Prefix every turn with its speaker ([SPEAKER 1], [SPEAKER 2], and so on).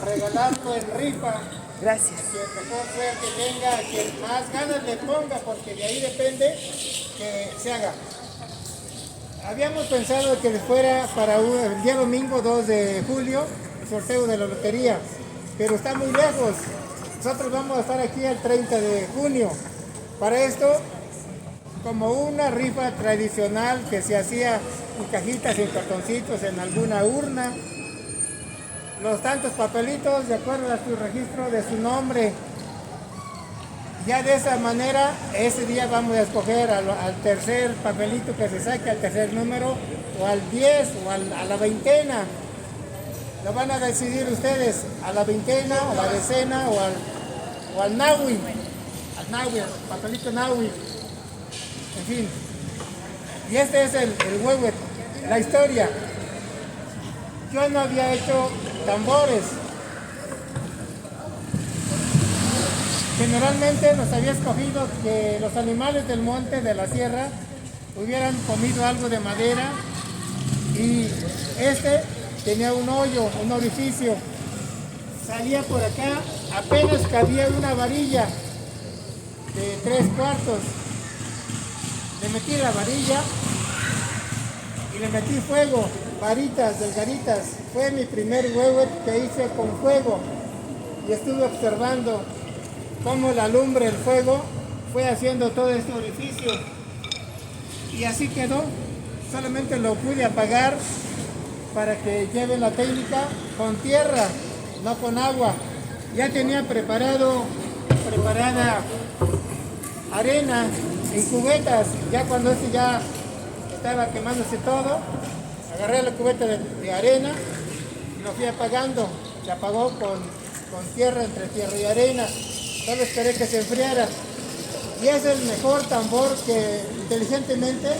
[SPEAKER 1] regalarlo en rifa.
[SPEAKER 2] Gracias.
[SPEAKER 1] Quien mejor suerte tenga, quien más ganas le ponga, porque de ahí depende que se haga. Habíamos pensado que fuera para el día domingo 2 de julio, el sorteo de la lotería, pero está muy lejos. Nosotros vamos a estar aquí el 30 de junio. Para esto, como una rifa tradicional que se hacía en cajitas y en cartoncitos en alguna urna, los tantos papelitos de acuerdo a su registro de su nombre. Ya de esa manera, ese día vamos a escoger al tercer papelito que se saque, al tercer número, o al 10, o a la veintena. Lo van a decidir ustedes, a la veintena, o a la decena, o al nahui. Al nahui, al papelito nahui. En fin. Y este es el huehuet, la historia. Yo no había hecho tambores. Generalmente nos había escogido que los animales del monte, de la sierra, hubieran comido algo de madera, y este tenía un hoyo, un orificio. Salía por acá, apenas cabía una varilla de 3/4. Le metí la varilla y le metí fuego, varitas delgaditas. Fue mi primer huevo que hice con fuego, y estuve observando cómo la lumbre, el fuego, fue haciendo todo este orificio, y así quedó. Solamente lo pude apagar para que lleve la técnica con tierra, no con agua. Ya tenía preparada arena en cubetas. Ya cuando ya estaba quemándose todo, agarré la cubeta de arena y lo fui apagando. Se apagó con tierra, entre tierra y arena. Solo esperé que se enfriara. Y es el mejor tambor que inteligentemente